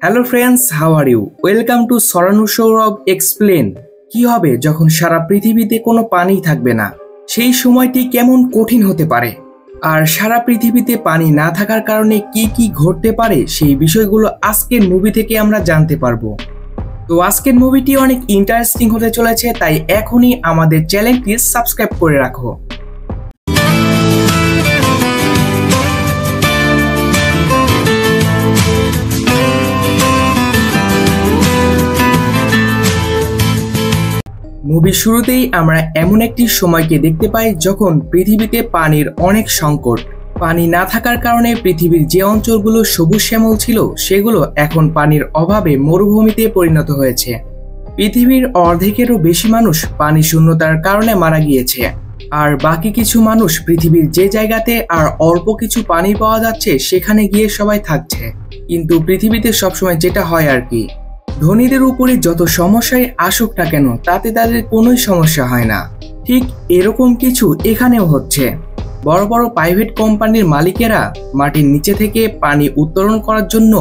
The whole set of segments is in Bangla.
Hello friends, how are you? Welcome to সরানু সৌরভ এক্সপ্লেন। কি হবে যখন সারা পৃথিবীতে কোনো পানি থাকবে না? সেই সময়টি কেমন কঠিন হতে পারে, আর সারা পৃথিবীতে পানি না থাকার কারণে কি কি ঘটতে পারে সেই বিষয়গুলো আজকের মুভি থেকে আমরা জানতে পারবো। তো আজকের মুভিটি অনেক ইন্টারেস্টিং হতে চলেছে, তাই এখনই আমাদের চ্যানেলটি সাবস্ক্রাইব করে রাখো। মুভির শুরুতেই আমরা এমন একটি সময়কে দেখতে পাই যখন পৃথিবীতে পানির অনেক সংকট। পানি না থাকার কারণে পৃথিবীর যে অঞ্চলগুলো সবুজ শ্যামল ছিল সেগুলো এখন পানির অভাবে মরুভূমিতে পরিণত হয়েছে। পৃথিবীর অর্ধেকেরও বেশি মানুষ পানি শূন্যতার কারণে মারা গিয়েছে, আর বাকি কিছু মানুষ পৃথিবীর যে জায়গাতে আর অল্প কিছু পানি পাওয়া যাচ্ছে সেখানে গিয়ে সবাই থাকছে। কিন্তু পৃথিবীতে সবসময় যেটা হয় আর কি, ধনীদের উপরে যত সমস্যাই আসুক না কেন তাতে তাদের কোনো সমস্যা হয় না। ঠিক এরকম কিছু এখানেও হচ্ছে। বড় বড় প্রাইভেট কোম্পানির মালিকেরা মাটির নিচে থেকে পানি উত্তোলন করার জন্য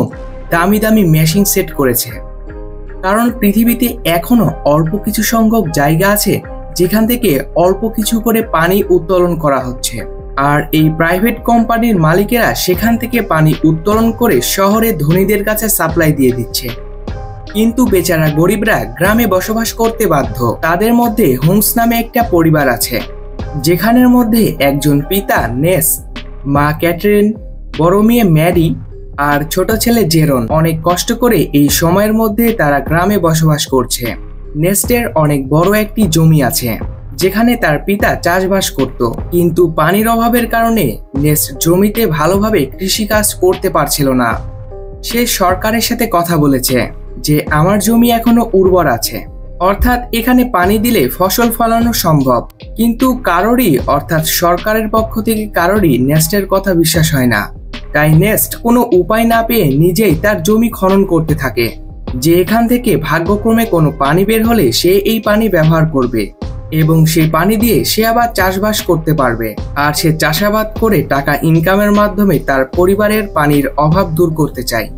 দামি দামি মেশিন সেট করেছে, কারণ পৃথিবীতে এখনো অল্প কিছু সংখ্যক জায়গা আছে যেখান থেকে অল্প কিছু করে পানি উত্তোলন করা হচ্ছে। আর এই প্রাইভেট কোম্পানির মালিকেরা সেখান থেকে পানি উত্তোলন করে শহরে ধনীদের কাছে সাপ্লাই দিয়ে দিচ্ছে। কিন্তু বেচারা গরিবরা গ্রামে বসবাস করতে বাধ্য। তাদের মধ্যে হোমস নামে একটা পরিবার আছে, যেখানের মধ্যে একজন পিতা নেস, মা ক্যাথরিন, বড় মেয়ে ম্যারি আর ছোট ছেলে জেরন অনেক কষ্ট করে এই সময়ের মধ্যে তারা গ্রামে বসবাস করছে। নেস্টের অনেক বড় একটি জমি আছে যেখানে তার পিতা চাষবাস করত, কিন্তু পানির অভাবের কারণে নেস্ট জমিতে ভালোভাবে কৃষিকাজ করতে পারছিল না। সে সরকারের সাথে কথা বলেছে যে আমার জমি এখনো উর্বর আছে, অর্থাৎ এখানে পানি দিলে ফসল ফলানো সম্ভব। কিন্তু কারোরই, অর্থাৎ সরকারের পক্ষ থেকে কারোরই নেস্টের কথা বিশ্বাস হয় না। তাই নেস্ট কোনো উপায় না পেয়ে নিজেই তার জমি খনন করতে থাকে, যে এখান থেকে ভাগ্যক্রমে কোনো পানি বের হলে সে এই পানি ব্যবহার করবে এবং সেই পানি দিয়ে সে আবার চাষবাস করতে পারবে। আর সে চাষাবাদ করে টাকা ইনকামের মাধ্যমে তার পরিবারের পানির অভাব দূর করতে চায়।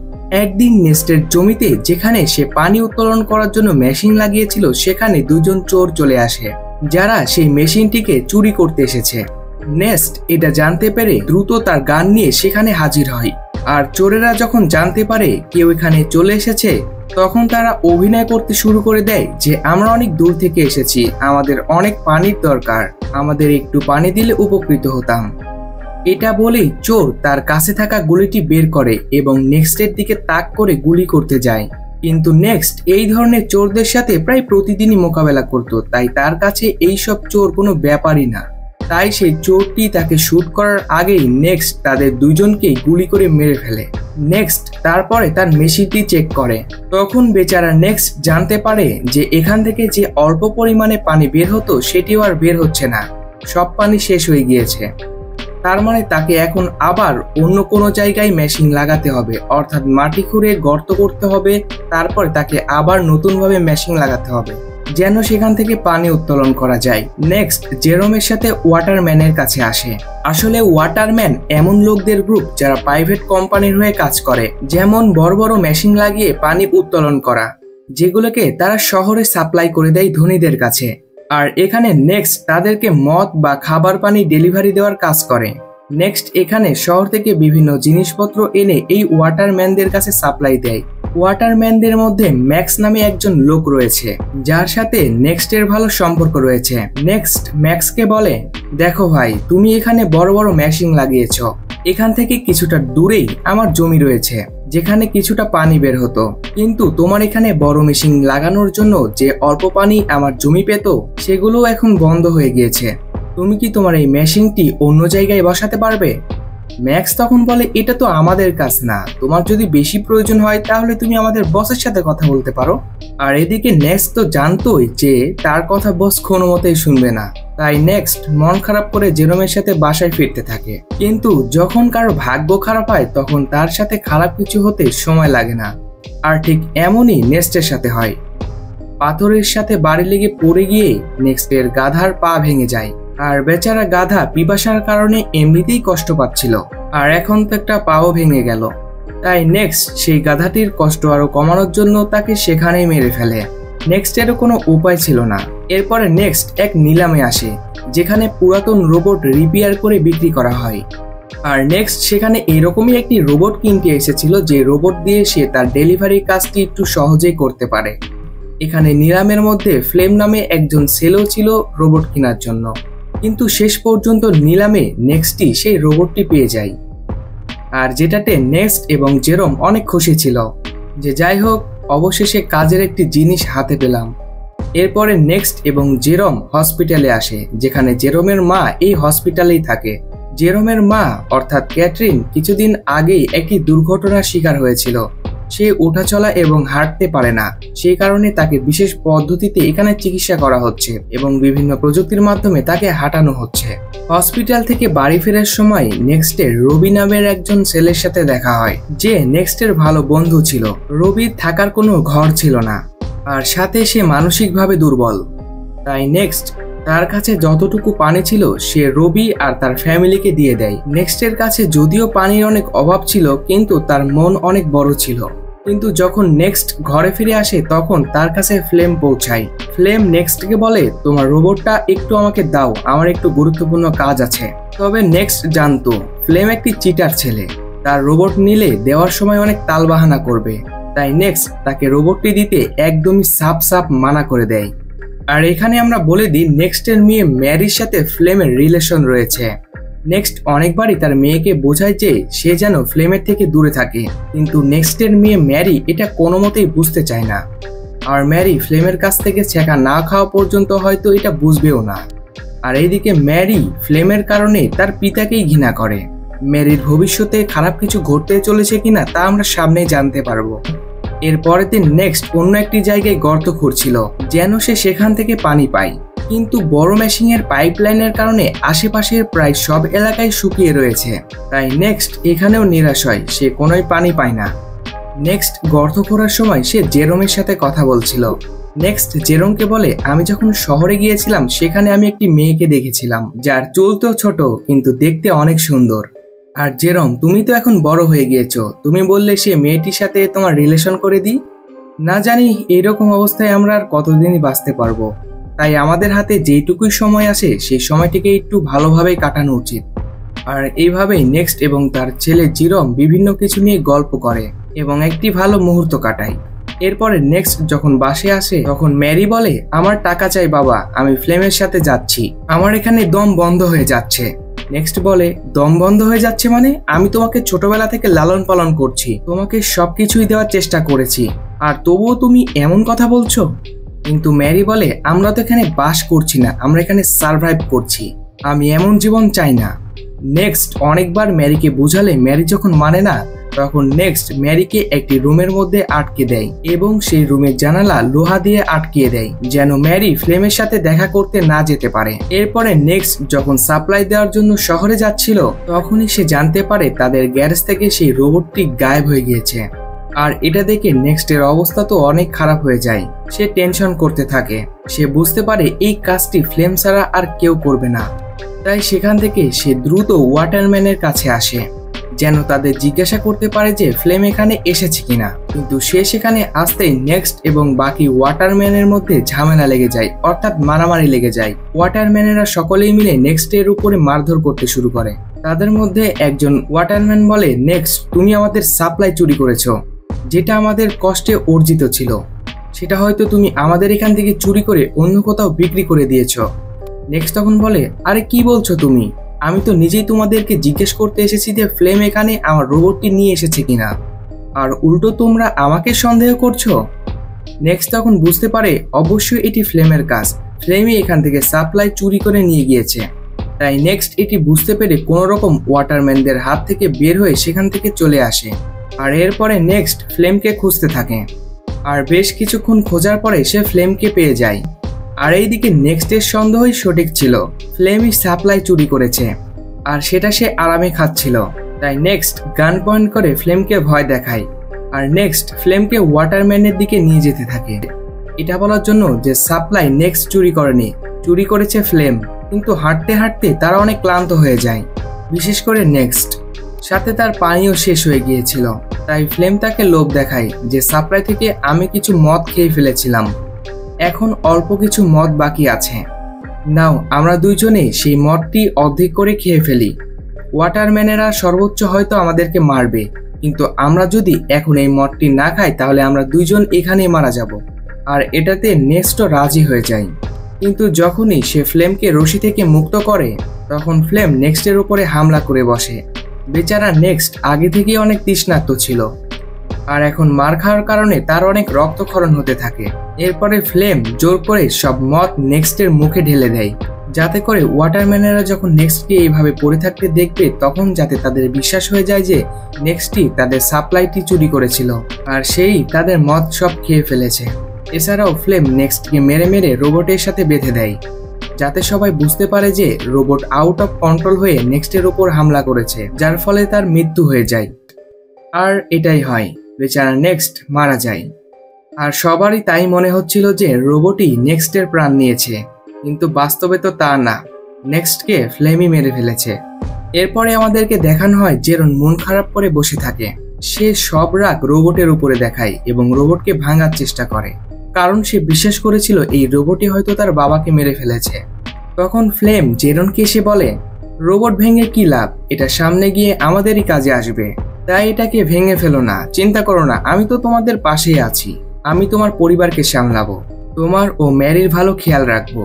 একদিন নেস্টের জমিতে যেখানে সে পানি উত্তোলন করার জন্য মেশিন লাগিয়েছিল সেখানে দুজন চোর চলে আসে, যারা সেই মেশিনটিকে চুরি করতে এসেছে। নেস্ট এটা জানতে পেরে দ্রুত তার গান নিয়ে সেখানে হাজির হয়। আর চোরেরা যখন জানতে পারে কেউ এখানে চলে এসেছে, তখন তারা অভিনয় করতে শুরু করে দেয় যে আমরা অনেক দূর থেকে এসেছি, আমাদের অনেক পানির দরকার, আমাদের একটু পানি দিলে উপকৃত হতাম। এটা বলেই চোর তার কাছে থাকা গুলিটি বের করে এবং নেক্সটের দিকে তাক করে গুলি করতে যায়। কিন্তু নেক্সট এই ধরনের চোরদের সাথে প্রায় প্রতিদিনই মোকাবেলা করত, তাই তার কাছে এইসব চোর কোনো ব্যাপারই না। তাই সেই চোরটি তাকে শুট করার আগেই নেক্সট তাদের দুজনকেই গুলি করে মেরে ফেলে। নেক্সট তারপরে তার মেশিনটি চেক করে, তখন বেচারা নেক্সট জানতে পারে যে এখান থেকে যে অল্প পরিমাণে পানি বের হতো সেটিও আর বের হচ্ছে না, সব পানি শেষ হয়ে গিয়েছে। তার মানে তাকে এখন আবার অন্য কোনো জায়গায় মেশিন লাগাতে হবে, অর্থাৎ মাটি খুঁড়ে গর্ত করতে হবে, তারপরে তাকে আবার নতুনভাবে মেশিন লাগাতে হবে যেন সেখান থেকে পানি উত্তোলন করা যায়। নেক্সট জেরোমের সাথে ওয়াটারম্যানের কাছে আসে। আসলে ওয়াটারম্যান এমন লোকদের গ্রুপ যারা প্রাইভেট কোম্পানির হয়ে কাজ করে, যেমন বড় বড় মেশিন লাগিয়ে পানি উত্তোলন করা, যেগুলোকে তারা শহরে সাপ্লাই করে দেয় ধনীদের কাছে। আর এখানে নেক্সট তাদেরকে মদ বা খাবার পানি ডেলিভারি দেওয়ার কাজ করে। নেক্সট এখানে শহর থেকে বিভিন্ন জিনিসপত্র এনে এই ওয়াটারম্যানদের কাছে সাপ্লাই দেয়। ওয়াটারম্যানদের মধ্যে ম্যাক্স নামে একজন লোক রয়েছে, যার সাথে নেক্সটের ভালো সম্পর্ক রয়েছে। নেক্সট ম্যাক্সকে বলে, দেখো ভাই, তুমি এখানে বড় বড় মেশিন লাগিয়েছ, এখান থেকে কিছুটা দূরেই আমার জমি রয়েছে যেখানে কিছুটা পানি বের হতো, কিন্তু তোমার এখানে বড় মেশিন লাগানোর জন্য যে অল্প পানি আমার জমি পেত সেগুলো এখন বন্ধ হয়ে গিয়েছে। তুমি কি তোমার এই মেশিনটি অন্য জায়গায় বসাতে পারবে? ম্যাক্স তখন বলে, এটা তো আমাদের কাজ না, তোমার যদি বেশি প্রয়োজন হয় তাহলে তুমি আমাদের বসের সাথে কথা বলতে পারো। আর এদিকে নেক্সট তো জানতোই যে তার কথা বস কোনো মতেই শুনবে না, তাই নেক্সট মন খারাপ করে জেরোমের সাথে বাসায় ফিরতে থাকে। কিন্তু যখন কারো ভাগ্য খারাপ হয় তখন তার সাথে খারাপ কিছু হতে সময় লাগে না। আর ঠিক এমনই নেক্সটের সাথে হয়। পাথরের সাথে বাড়ি লেগে পড়ে গিয়ে নেক্সটের গাধার পা ভেঙে যায়। আর বেচারা গাধা পিপাসার কারণে এমনিতেই কষ্ট পাচ্ছিল, আর এখন তো একটা পাও ভেঙে গেল। তাই নেক্সট সেই গাধাটির কষ্ট আরো কমানোর জন্য তাকে সেখানেই মেরে ফেলে। নেক্সটেরও কোনো উপায় ছিল না। এরপরে নেক্সট এক নিলামে আসে যেখানে পুরাতন রোবট রিপেয়ার করে বিক্রি করা হয়। আর নেক্সট সেখানে এরকমই একটি রোবট কিনতে এসেছিল যে রোবট দিয়ে সে তার ডেলিভারি কাজটি একটু সহজেই করতে পারে। এখানে নিলামের মধ্যে ফ্লেম নামে একজন ছেলেও ছিল রোবট কেনার জন্য, কিন্তু শেষ পর্যন্ত নিলামে নেক্সটই সেই রোবটটি পেয়ে যায়। আর যেটাতে নেক্সট এবং জেরোম অনেক খুশি ছিল যে যাই হোক অবশেষে কাজের একটি জিনিস হাতে পেলাম। এরপরে নেক্সট এবং জেরোম হসপিটালে আসে যেখানে জেরোমের মা এই হসপিটালেই থাকে। জেরোমের মা অর্থাৎ ক্যাথরিন কিছুদিন আগেই একটি দুর্ঘটনার শিকার হয়েছিল। সে ওঠাচলা এবং হাঁটতে পারে না, সেই কারণে তাকে বিশেষ পদ্ধতিতে এখানে চিকিৎসা করা হচ্ছে এবং বিভিন্ন প্রযুক্তির মাধ্যমে তাকে হাঁটানো হচ্ছে। হসপিটাল থেকে বাড়ি ফেরার সময় নেক্সটের রবি নামের একজন ছেলের সাথে দেখা হয় যে নেক্সটের ভালো বন্ধু ছিল। রবির থাকার কোনো ঘর ছিল না, আর সাথে সে মানসিকভাবে দুর্বল। তাই নেক্সট তার কাছে যতটুকু পানি ছিল সে রবি আর তার ফ্যামিলিকে দিয়ে দেয়। নেক্সটের কাছে যদিও পানির অনেক অভাব ছিল কিন্তু তার মন অনেক বড় ছিল। কিন্তু যখন নেক্সট ঘরে ফিরে আসে তখন তার কাছে ফ্লেম পৌঁছায়। ফ্লেম নেক্সটকে বলে তোমার রোবটটা একটু আমাকে দাও, আমার একটু গুরুত্বপূর্ণ কাজ আছে। তবে নেক্সট জানতো ফ্লেম একটি চিটার ছেলে, তার রোবট নিলে দেওয়ার সময় অনেক তালবাহানা করবে। তাই নেক্সট তাকে রোবটটি দিতে একদমই সাফ মানা করে দেয়। আর এখানে আমরা বলে দিই নেক্সটের মেয়ে ম্যারির সাথে ফ্লেমের রিলেশন রয়েছে। নেক্সট অনেকবারই তার মেয়েকে বোঝায় যে সে যেন ফ্লেমের থেকে দূরে থাকে, কিন্তু নেক্সটের মেয়ে ম্যারি এটা কোনো মতেই বুঝতে চায় না। আর ম্যারি ফ্লেমের কাছ থেকে ছেঁকা না খাওয়া পর্যন্ত হয়তো এটা বুঝবেও না। আর এইদিকে ম্যারি ফ্লেমের কারণে তার পিতাকেই ঘৃণা করে। ম্যারির ভবিষ্যতে খারাপ কিছু ঘটতে চলেছে কিনা তা আমরা সামনেই জানতে পারবো। এর পরের দিন নেক্সট অন্য একটি জায়গায় গর্ত খুঁড়ছিল যেন সে সেখান থেকে পানি পায়, কিন্তু বড় মেশিনের পাইপলাইনের কারণে আশেপাশের প্রায় সব এলাকায় শুকিয়ে রয়েছে। তাই নেক্সট এখানেও নিরাশ হয়, সে কোনোই পানি পায় না। নেক্সট গর্ত খোঁড়ার সময় সে জেরোমের সাথে কথা বলছিল। নেক্সট জেরোমকে বলে আমি যখন শহরে গিয়েছিলাম সেখানে আমি একটি মেয়েকে দেখেছিলাম যার চুল তো ছোট কিন্তু দেখতে অনেক সুন্দর। আর জেরোম তুমি তো এখন বড় হয়ে গিয়েছো, তুমি বললে সে মেয়েটির সাথে তোমার রিলেশন করে দিই। না জানি এইরকম অবস্থায় আমরা আর কতদিনই বাঁচতে পারবো, তাই আমাদের হাতে যেইটুকুই সময় আসে সেই সময়টিকে একটু ভালোভাবে কাটানো উচিত। আর এইভাবেই নেক্সট এবং তার ছেলে জেরোম বিভিন্ন কিছু নিয়ে গল্প করে এবং একটি ভালো মুহূর্ত কাটায়। এরপরে নেক্সট যখন বাসে আসে তখন ম্যারি বলে আমার টাকা চাই বাবা, আমি ফ্লেমের সাথে যাচ্ছি, আমার এখানে দম বন্ধ হয়ে যাচ্ছে। নেক্সট বলে দম বন্ধ হয়ে যাচ্ছে মানে? আমি তোমাকে ছোটবেলা থেকে লালন পালন করছি, তোমাকে সবকিছুই দেওয়ার চেষ্টা করেছি, আর তবুও তুমি এমন কথা বলছো? কিন্তু ম্যারি বলে আমরা তো এখানে বাস করছি না, আমরা এখানে সার্ভাইভ করছি, আমি এমন জীবন চাই না। নেক্সট অনেকবার ম্যারিকে বুঝালে ম্যারি যখন মানে না তখন নেক্সট ম্যারিকে একটি রুমের মধ্যে আটকে দেয় এবং সেই রুমের জানালা লোহা দিয়ে আটকিয়ে দেয় যেন ম্যারি ফ্লেমের সাথে দেখা করতে না যেতে পারে। এরপরে নেক্সট যখন সাপ্লাই দেওয়ার জন্য শহরে যাচ্ছিল তখনই সে জানতে পারে তাদের গ্যারেজ থেকে সেই রোবটটি গায়েব হয়ে গিয়েছে। আর এটা দেখে নেক্সটের অবস্থা তো অনেক খারাপ হয়ে যায়, সে টেনশন করতে থাকে। সে বুঝতে পারে এই কাজটি ফ্লেম ছাড়া আর কেউ করবে না। তাই সেখান থেকে সে দ্রুত ওয়াটারম্যানের কাছে আসে যেন তাদের জিজ্ঞাসা করতে পারে যে ফ্লেম এখানে এসেছে কিনা। কিন্তু সে সেখানে আসতেই নেক্সট এবং বাকি ওয়াটারম্যানের মধ্যে ঝামেলা লেগে যায়, অর্থাৎ মারামারি লেগে যায়। ওয়াটারম্যানেরা সকলেই মিলে নেক্সটের উপরে মারধর করতে শুরু করে। তাদের মধ্যে একজন ওয়াটারম্যান বলে নেক্সট তুমি আমাদের সাপ্লাই চুরি করেছো, যেটা আমাদের কষ্টে অর্জিত ছিল, সেটা হয়তো তুমি আমাদের এখান থেকে চুরি করে অন্য কোথাও বিক্রি করে দিয়েছো। নেক্সট তখন বলে আরে কি বলছো তুমি, আমি তো নিজেই তোমাদেরকে জিজ্ঞেস করতে এসেছি যে ফ্লেম এখানে আমার রোবটটি নিয়ে এসেছে কিনা, আর উল্টো তোমরা আমাকে সন্দেহ করছো। নেক্সট তখন বুঝতে পারে অবশ্যই এটি ফ্লেমের কাজ, ফ্লেমই এখান থেকে সাপ্লাই চুরি করে নিয়ে গিয়েছে। তাই নেক্সট এটি বুঝতে পেরে কোনো রকম ওয়াটারম্যানদের হাত থেকে বের হয়ে সেখান থেকে চলে আসে। আর এরপরে নেক্সট ফ্লেমকে খুঁজতে থাকে, আর বেশ কিছুক্ষণ খোঁজার পরে সে ফ্লেমকে পেয়ে যায়। আর এইদিকে নেক্সটের সন্দেহই সঠিক ছিল, ফ্লেমই সাপ্লাই চুরি করেছে, আর সেটা সে আরামে খাচ্ছিল। তাই নেক্সট গান পয়েন্ট করে ফ্লেমকে ভয় দেখায়, আর নেক্সট ফ্লেমকে ওয়াটারম্যানের দিকে নিয়ে যেতে থাকে এটা বলার জন্য যে সাপ্লাই নেক্সট চুরি করেনি, চুরি করেছে ফ্লেম। কিন্তু হাঁটতে হাঁটতে তারা অনেক ক্লান্ত হয়ে যায়, বিশেষ করে নেক্সট। সাথে তার পানিও শেষ হয়ে গিয়েছিল। তাই ফ্লেম তাকে লোভ দেখায় যে সাপ্লাই থেকে আমি কিছু মদ খেয়ে ফেলেছিলাম, এখন অল্প কিছু মদ বাকি আছে, নাও আমরা দুইজনে সেই মদটি অর্ধেক করে খেয়ে ফেলি। ওয়াটারম্যানেরা সর্বোচ্চ হয়তো আমাদেরকে মারবে, কিন্তু আমরা যদি এখন এই মদটি না খাই তাহলে আমরা দুইজন এখানেই মারা যাব। আর এটাতে নেক্সটও রাজি হয়ে যায়। কিন্তু যখনই সে ফ্লেমকে রশি থেকে মুক্ত করে তখন ফ্লেম নেক্সটের উপরে হামলা করে বসে। বেচারা নেক্সট আগে থেকেই অনেক তৃষ্ণার্ত ছিল, আর এখন মার খাওয়ার কারণে তার অনেক রক্তক্ষরণ হতে থাকে। এরপরে ফ্লেম জোর করে সব মদ নেক্সটের মুখে ঢেলে দেয়, যাতে করে ওয়াটারম্যানেরা যখন নেক্সটকে এইভাবে পড়ে থাকতে দেখবে তখন যাতে তাদের বিশ্বাস হয়ে যায় যে নেক্সটই তাদের সাপ্লাইটি চুরি করেছিল আর সেই তাদের মদ সব খেয়ে ফেলেছে। এছাড়াও ফ্লেম নেক্সটকে মেরে মেরে রোবটের সাথে বেঁধে দেয়, যাতে সবাই বুঝতে পারে যে রোবট আউট অফ কন্ট্রোল হয়ে নেক্সটের উপর হামলা করেছে, যার ফলে তার মৃত্যু হয়ে যায়। আর এটাই হয়, বেচারা নেক্সট মারা যায়। আর সবারই তাই মনে হচ্ছিল যে রোবটই নেক্সটের প্রাণ নিয়েছে, কিন্তু বাস্তবে তো তা না, নেক্সটকে ফ্লেমই মেরে ফেলেছে। এরপরে আমাদেরকে দেখানো হয় জেরন মন খারাপ করে বসে থাকে। সে সব রাগ রোবটের উপরে দেখায় এবং রোবটকে ভাঙার চেষ্টা করে, কারণ সে বিশ্বাস করেছিল এই রোবটই হয়তো তার বাবাকে মেরে ফেলেছে। তখন ফ্লেম জেরনকে এসে বলে, রোবট ভেঙে কি লাভ, এটা সামনে গিয়ে আমাদেরই কাজে আসবে, তাই এটাকে ভেঙে ফেলো না, চিন্তা করো না, আমি তো তোমাদের পাশেই আছি, আমি তোমার পরিবারকে সামলাবো, তোমার ও ম্যারির ভালো খেয়াল রাখবো।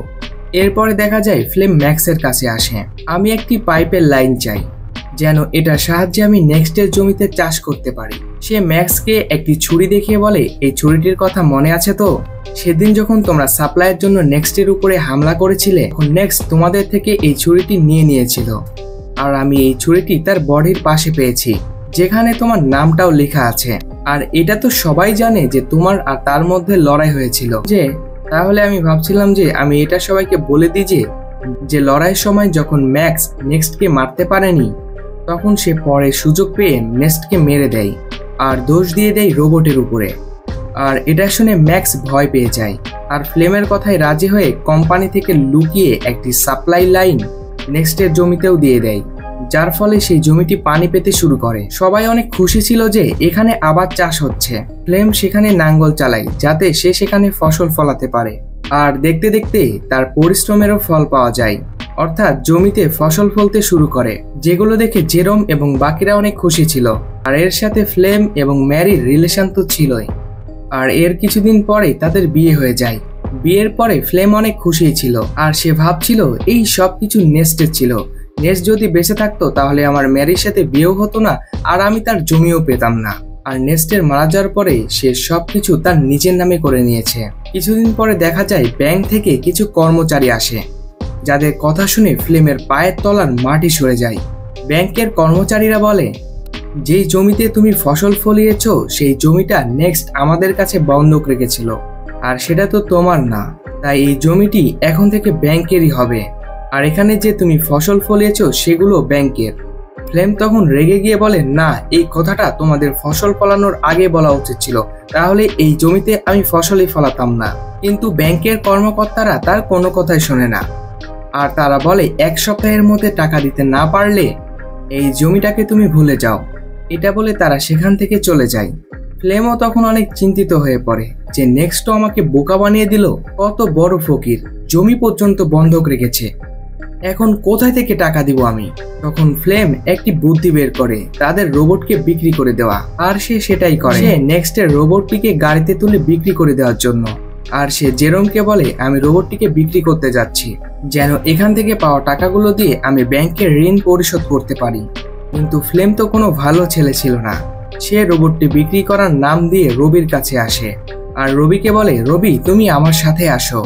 এরপরে দেখা যায় ফ্লেম ম্যাক্সের কাছে আসে। আমি একটি পাইপের লাইন চাই, যেন এটার সাহায্যে আমি নেক্সটের জমিতে চাষ করতে পারি। সে ম্যাক্সকে একটি ছুরি দেখিয়ে বলে, এই ছুরিটির কথা মনে আছে তো, সেদিন যখন তোমরা সাপ্লাইয়ের জন্য নেক্সটের উপরে হামলা করেছিলে, তখন নেক্সট তোমাদের থেকে এই ছুরিটি নিয়ে নিয়েছিল, আর আমি এই ছুরিটি তার বডির পাশে পেয়েছি, যেখানে তোমার নামটাও লেখা আছে। আর এটা তো সবাই জানে যে তোমার আর তার মধ্যে লড়াই হয়েছিল, যে তাহলে আমি ভাবছিলাম যে আমি এটা সবাইকে বলে দিই যে লড়াইয়ের সময় যখন ম্যাক্স নেক্সটকে মারতে পারেনি তখন সে পরে সুযোগ পেয়ে নেক্সটকে মেরে দেয় আর দোষ দিয়ে দেয় রোবটের উপরে। আর এটা শুনে ম্যাক্স ভয় পেয়ে যায় আর ফ্লেমের কথায় রাজি হয়ে কোম্পানি থেকে লুকিয়ে একটি সাপ্লাই লাইন নেক্সটের জমিতেও দিয়ে দেয়, যার ফলে সেই জমিটি পানি পেতে শুরু করে। সবাই অনেক খুশি ছিল যে এখানে আবার চাষ হচ্ছে। ফ্লেম সেখানে নাঙ্গল চালায় যাতে সে সেখানে ফসল ফলাতে পারে, আর দেখতে দেখতে তার পরিশ্রমেরও ফল পাওয়া যায়, অর্থাৎ জমিতে ফসল ফলতে শুরু করে, যেগুলো দেখে জেরম এবং বাকিরা অনেক খুশি ছিল। আর এর সাথে ফ্লেম এবং ম্যারির রিলেশন তো ছিলই, আর এর কিছুদিন পরে তাদের বিয়ে হয়ে যায়। বিয়ের পরে ফ্লেম অনেক খুশি ছিল, আর সে ভাবছিল এই সব কিছু নেক্সটের ছিল, নেক্সট যদি বেঁচে থাকতো তাহলে আমার ম্যারির সাথে বিয়েও হতো না আর আমি তার জমিও পেতাম না। আর নেক্সটের মারা যাওয়ার পরে সে সবকিছু তার নিজের নামে করে নিয়েছে। কিছুদিন পরে দেখা যায় ব্যাংক থেকে কিছু কর্মচারী আসে, যাদের কথা শুনে ফ্লেমের পায়ের তলার মাটি সরে যায়। ব্যাংকের কর্মচারীরা বলে, যেই জমিতে তুমি ফসল ফলিয়েছ সেই জমিটা নেক্সট আমাদের কাছে বন্ধক রেখেছিল, আর সেটা তো তোমার না, তাই এই জমিটি এখন থেকে ব্যাংকেরই হবে, আর এখানে যে তুমি ফসল ফলিয়েছ সেগুলো ব্যাংকের। ফ্লেম তখন রেগে গিয়ে বলে, না, এই কথাটা তোমাদের ফসল ফলানোর আগে বলা উচিত ছিল, তাহলে এই জমিতে আমি ফসলই ফলাতাম না। কিন্তু ব্যাংকের কর্মকর্তারা তার কোনো কথাই শোনে না, আর তারা বলে 1 সপ্তাহের মধ্যে টাকা দিতে না পারলে এই জমিটাকে তুমি ভুলে যাও। এটা বলে তারা সেখান থেকে চলে যায়। ফ্লেমও তখন অনেক চিন্তিত হয়ে পড়ে যে নেক্সটও আমাকে বোকা বানিয়ে দিল, কত বড় ফকির, জমি পর্যন্ত বন্ধক রেখেছে, এখন কোথায় থেকে টাকা দিব আমি। তখন ফ্লেম একটি বুদ্ধি বের করে, তাদের রোবটকে বিক্রি করে দেওয়া, আর সে সেটাই করে। সে নেক্সটের রোবটটিকে গাড়িতে তুলে বিক্রি করে দেওয়ার জন্য, আর সে জেরমকে বলে, আমি রোবটটিকে বিক্রি করতে যাচ্ছি, যেন এখান থেকে পাওয়া টাকাগুলো দিয়ে আমি ব্যাংকের ঋণ পরিশোধ করতে পারি। কিন্তু ফ্লেম তো কোনো ভালো ছেলে ছিল না, সে রোবটটি বিক্রি করার নাম দিয়ে রবির কাছে আসে, আর রবিকে বলে, রবি তুমি আমার সাথে আসো,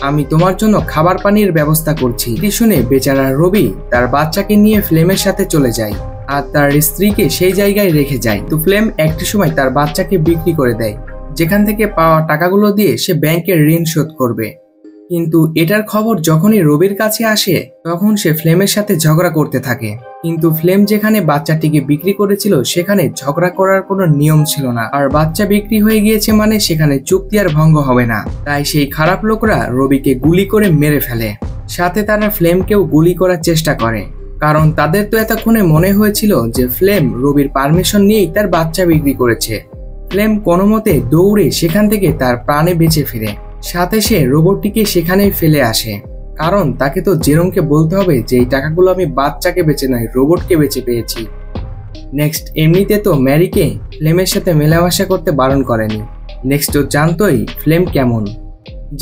আমি তোমার জন্য খাবার পানির ব্যবস্থা করছি। এটি শুনে বেচারা রবি তার বাচ্চাকে নিয়ে ফ্লেমের সাথে চলে যায় আর তার স্ত্রীকে সেই জায়গায় রেখে যায়। তো ফ্লেম একটি সময় তার বাচ্চাকে বিক্রি করে দেয়, যেখান থেকে পাওয়া টাকাগুলো দিয়ে সে ব্যাংকের ঋণ শোধ করবে। কিন্তু এটার খবর যখনই রবির কাছে আসে তখন সে ফ্লেমের সাথে ঝগড়া করতে থাকে। কিন্তু ফ্লেম যেখানে বাচ্চাটিকে বিক্রি করেছিল সেখানে ঝগড়া করার কোনো নিয়ম ছিল না, আর বাচ্চা বিক্রি হয়ে গিয়েছে মানে সেখানে চুক্তি আর ভঙ্গ হবে না। তাই সেই খারাপ লোকরা রবিকে গুলি করে মেরে ফেলে, সাথে তারা ফ্লেমকেও গুলি করার চেষ্টা করে। কারণ তাদের তো এতক্ষণে মনে হয়েছিল যে ফ্লেম রবির পারমিশন নিয়েই তার বাচ্চা বিক্রি করেছে। ফ্লেম কোনো মতে দৌড়ে সেখান থেকে তার প্রাণে বেঁচে ফিরে, সাথে সে রোবটটিকে সেখানেই ফেলে আসে, কারণ তাকে তো জেরোমকে বলতে হবে যে এই টাকাগুলো আমি বাচ্চাকে বেঁচে নয় রোবটকে বেঁচে পেয়েছি। নেক্সট এমনিতে তো ম্যারিকে ফ্লেমের সাথে মেলামেশা করতে বারণ করেনি, নেক্সট ও জানতোই ফ্লেম কেমন।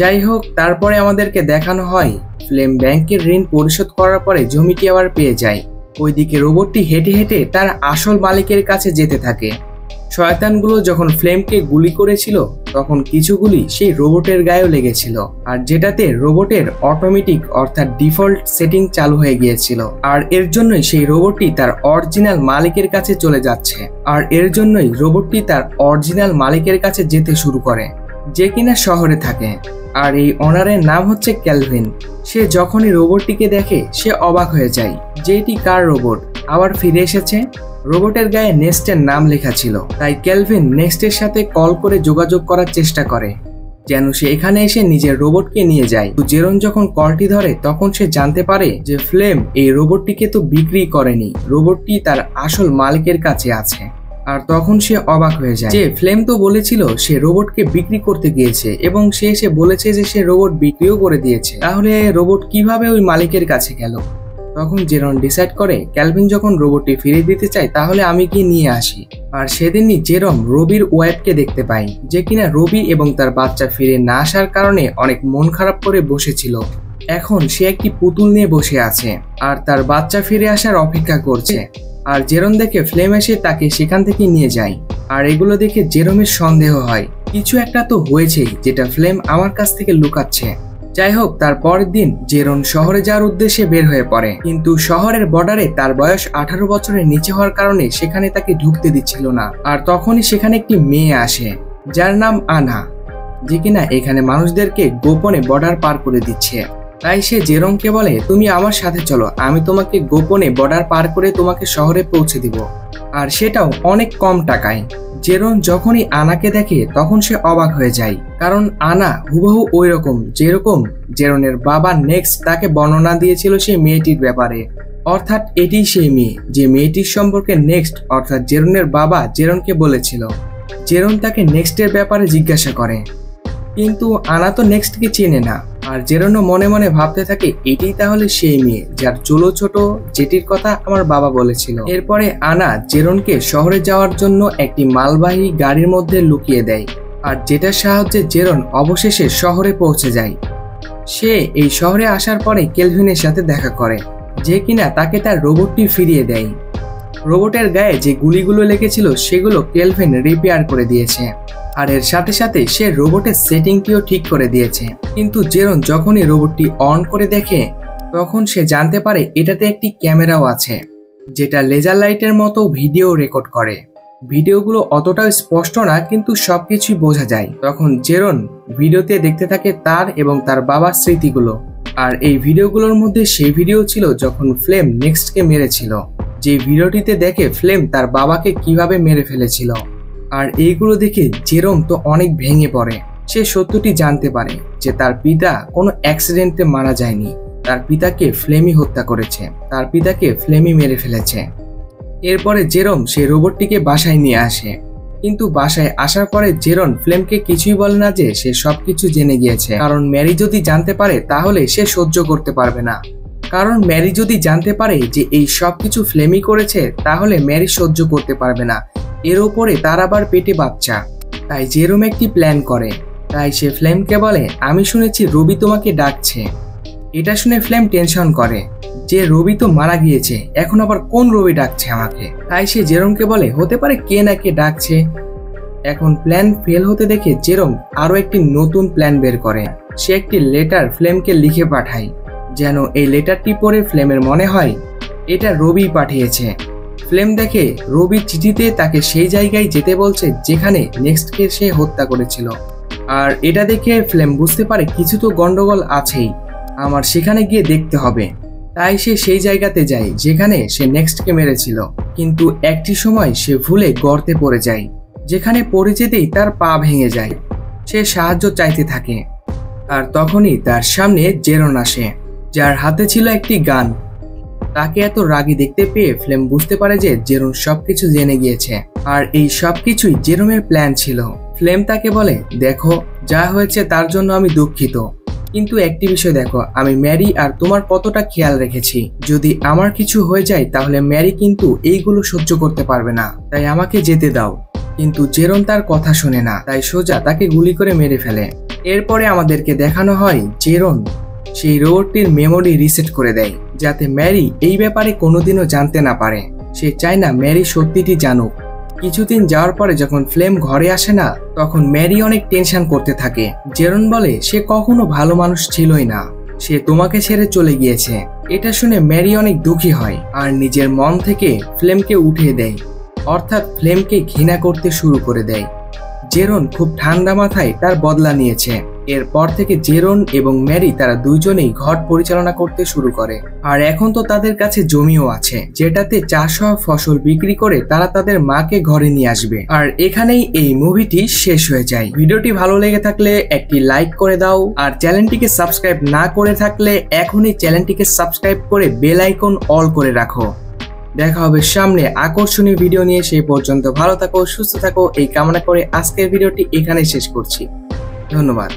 যাই হোক, তারপরে আমাদেরকে দেখানো হয় ফ্লেম ব্যাংকের ঋণ পরিশোধ করার পরে জমিটি আবার পেয়ে যায়। ওইদিকে রোবটটি হেঁটে হেঁটে তার আসল মালিকের কাছে যেতে থাকে। শয়তানগুলো যখন ফ্লেমকে গুলি করেছিল তখন কিছু গুলি সেই রোবটের গায়েও লেগেছিল, আর যেটাতে রোবটের অটোমেটিক অর্থাৎ ডিফল্ট সেটিং চালু হয়ে গিয়েছিল। আর এর জন্যই সেই রোবটটি তার অরিজিনাল মালিকের কাছে চলে যাচ্ছে, আর এর জন্যই রোবটটি তার অরিজিনাল মালিকের কাছে যেতে শুরু করে, যে কিনা শহরে থাকে। আর এই অনারের নাম হচ্ছে ক্যালভিন। সে যখনই রোবটটিকে দেখে সে অবাক হয়ে যায় যে এটি কার রোবট আবার ফিরে এসেছে। রোবটের গায়ে নেক্সটের নাম লেখা ছিল, তাই ক্যালভিন নেক্সটের সাথে কল করে যোগাযোগ করার চেষ্টা করে যেন সে এখানে এসে নিজের রোবটকে নিয়ে যায়। জেরন যখন কলটি ধরে তখন সে জানতে পারে যে ফ্লেম এই রোবটটিকে তো বিক্রি করেনি, রোবটটি তার আসল মালিকের কাছে আছে। আর তখন সে অবাক হয়ে যায় যে ফ্লেম তো বলেছিল সে রোবটকে বিক্রি করতে গিয়েছে এবং সে এসে বলেছে যে সে রোবট বিক্রিও করে দিয়েছে, তাহলে রোবট কিভাবে ওই মালিকের কাছে গেল। তখন জেরন ডিসাইড করে ক্যালভিন যখন রোবটটি ফিরিয়ে দিতে চায় তাহলে আমি গিয়ে নিয়ে আসি। আর সেদিনই জেরম রবির ওয়াইফকে দেখতে পাই, যে কিনা রবি এবং তার বাচ্চা ফিরে না আসার কারণে অনেক মন খারাপ করে বসেছিল। এখন সে একটি পুতুল নিয়ে বসে আছে আর তার বাচ্চা ফিরে আসার অপেক্ষা করছে। আর জেরম দেখে ফ্লেম এসে তাকে সেখান থেকে নিয়ে যায়। আর এগুলো দেখে জেরমের সন্দেহ হয় কিছু একটা তো হয়েছেই যেটা ফ্লেম আমার কাছ থেকে লুকাচ্ছে। যাই হোক, তার পরের দিন জেরন শহরে যাওয়ার উদ্দেশ্যে বের হয়ে পড়ে, কিন্তু শহরের বর্ডারে তার বয়স 18 বছরের নিচে হওয়ার কারণে সেখানে তাকে ঢুকতে দিচ্ছিল না। আর তখনই সেখানে একটি মেয়ে আসে যার নাম আনা, যে কিনা এখানে মানুষদেরকে গোপনে বর্ডার পার করে দিচ্ছে। তাই সে জেরমকে বলে তুমি আমার সাথে চলো, আমি তোমাকে গোপনে বর্ডার পার করে তোমাকে শহরে পৌঁছে দিব, আর সেটাও অনেক কম টাকায়। জেরন যখনই আনাকে দেখে তখন সে অবাক হয়ে যায়, কারণ আনা হুবহু ওই রকম যেরকম জেরনের বাবা নেক্সট তাকে বর্ণনা দিয়েছিল সেই মেয়েটির ব্যাপারে। অর্থাৎ এটি সেই মেয়ে যে মেয়েটির সম্পর্কে নেক্সট অর্থাৎ জেরনের বাবা জেরনকে বলেছিল। জেরন তাকে নেক্সটের ব্যাপারে জিজ্ঞাসা করে, কিন্তু আনা তো নেক্সটকে চেনে না। আর জেরনও মনে মনে ভাবতে থাকে এটি তাহলে সেই মেয়ে যার চুলো ছোট, যেটির কথা আমার বাবা বলেছিল। এরপরে আনা জেরনকে শহরে যাওয়ার জন্য একটি মালবাহী গাড়ির মধ্যে লুকিয়ে দেয়, আর যেটার সাহায্যে জেরন অবশেষে শহরে পৌঁছে যায়। সে এই শহরে আসার পরে ক্যালভিনের সাথে দেখা করে, যে কিনা তাকে তার রোবটটি ফিরিয়ে দেয়। রোবটের গায়ে যে গুলিগুলো লেগেছিল সেগুলো ক্যালভিন রিপেয়ার করে দিয়েছে, আর এর সাথে সাথে সে রোবটের সেটিংটিও ঠিক করে দিয়েছে। কিন্তু জেরন যখনই রোবটটি অন করে দেখে তখন সে জানতে পারে এটাতে একটি ক্যামেরাও আছে, যেটা লেজার লাইটের মতো ভিডিও রেকর্ড করে। ভিডিওগুলো অতটাও স্পষ্ট না, কিন্তু সবকিছুই বোঝা যায়। তখন জেরন ভিডিওতে দেখতে থাকে তার এবং তার বাবার স্মৃতিগুলো, আর এই ভিডিওগুলোর মধ্যে সেই ভিডিও ছিল যখন ফ্লেম নেক্সটকে মেরেছিল, যে ভিডিওটিতে দেখে ফ্লেম তার বাবাকে কিভাবে মেরে ফেলেছিল। আর এইগুলো দেখে জেরম তো অনেক ভেঙে পড়ে। সে সত্যটি জানতে পারে যে তার পিতা কোনো অ্যাক্সিডেন্টে মারা যায়নি, তার পিতাকে ফ্লেমি হত্যা করেছে, তার পিতাকে ফ্লেমি মেরে ফেলেছে। এরপরে জেরম সেই রোবটটিকে বাসায় নিয়ে আসে, কিন্তু বাসায় আসার পরে জেরন ফ্লেমকে কিছুই বলে না যে সে সবকিছু জেনে গিয়েছে, কারণ ম্যারি যদি জানতে পারে তাহলে সে সহ্য করতে পারবে না। কারণ ম্যারি যদি জানতে পারে যে এই সবকিছু ফ্লেমি করেছে তাহলে ম্যারি সহ্য করতে পারবে না, এর ওপরে তার আবার পেটে বাচ্চা। তাই জেরম একটি প্ল্যান করে, তাই সে ফ্লেমকে বলে আমি শুনেছি রবি তোমাকে ডাকছে। এটা শুনে ফ্লেম টেনশন করে যে রবি তো মারা গিয়েছে, এখন আবার কোন রবি ডাকছে আমাকে। তাই সে জেরমকে বলে হতে পারে কে না কে ডাকছে। এখন প্ল্যান ফেল হতে দেখে জেরম আরো একটি নতুন প্ল্যান বের করে। সে একটি লেটার ফ্লেমকে লিখে পাঠায়, যেন এই লেটারটি পড়ে ফ্লেমের মনে হয় এটা রবি পাঠিয়েছে। ফ্লেম দেখে রবি চিঠিতে তাকে সেই জায়গায় যেতে বলছে যেখানে নেক্সটকে সে হত্যা করেছিল। আর এটা দেখে ফ্লেম বুঝতে পারে কিছু তো গন্ডগোল আছেই, আমার সেখানে গিয়ে দেখতে হবে। তাই সে সেই জায়গাতে যায় যেখানে সে নেক্সটকে মেরেছিল, কিন্তু একটি সময় সে ভুলে গর্তে পড়ে যায়, যেখানে পড়ে যেতেই তার পা ভেঙে যায়। সে সাহায্য চাইতে থাকে, আর তখনই তার সামনে জেরন আসে, যার হাতে ছিল একটি গান। তাকে এত রাগী দেখতে পেয়ে ফ্লেম বুঝতে পারে যে জেরন সবকিছু জেনে গিয়েছে আর এই সবকিছুই জেরোমের প্ল্যান ছিল। ফ্লেম তাকে বলে, দেখো যা হয়েছে তার জন্য আমি দুঃখিত, কিন্তু একটি বিষয় দেখো, আমি ম্যারি আর তোমার কতটা খেয়াল রেখেছি। যদি আমার কিছু হয়ে যায় তাহলে ম্যারি কিন্তু এইগুলো সহ্য করতে পারবে না, তাই আমাকে যেতে দাও। কিন্তু জেরন তার কথা শোনে না, তাই সোজা তাকে গুলি করে মেরে ফেলে। এরপরে আমাদেরকে দেখানো হয় জেরন সেই রোবটটির মেমোরি রিসেট করে দেয়, যাতে ম্যারি এই ব্যাপারে কোনোদিনও জানতে না পারে। সে চায় না ম্যারি সত্যিটি জানুক। কিছুদিন যাওয়ার পরে যখন ফ্লেম ঘরে আসে না, তখন ম্যারি অনেক টেনশন করতে থাকে। জেরন বলে সে কখনো ভালো মানুষ ছিলই না, সে তোমাকে ছেড়ে চলে গিয়েছে। এটা শুনে ম্যারি অনেক দুঃখী হয় আর নিজের মন থেকে ফ্লেমকে উঠিয়ে দেয়, অর্থাৎ ফ্লেমকে ঘৃণা করতে শুরু করে দেয়। জেরন খুব ঠান্ডা মাথায় তার বদলা নিয়েছে। এরপর থেকে জেরন এবং ম্যারি তারা দুইজনেই ঘর পরিচালনা করতে শুরু করে। আর এখন তো তাদের কাছে জমিও আছে, যেটাতে চাষ হওয়া ফসল বিক্রি করে তারা তাদের মাকে ঘরে নিয়ে আসবে। আর এখানেই এই মুভিটি শেষ হয়ে যায়। ভিডিওটি ভালো লেগে থাকলে একটি লাইক করে দাও, আর চ্যানেলটিকে সাবস্ক্রাইব না করে থাকলে এখনই চ্যানেলটিকে সাবস্ক্রাইব করে বেল আইকন অল করে রাখো। দেখা হবে সামনে আকর্ষণীয় ভিডিও নিয়ে। সেই পর্যন্ত ভালো থাকো, সুস্থ থাকো এই কামনা করে আজকের ভিডিওটি এখানে শেষ করছি। ধন্যবাদ।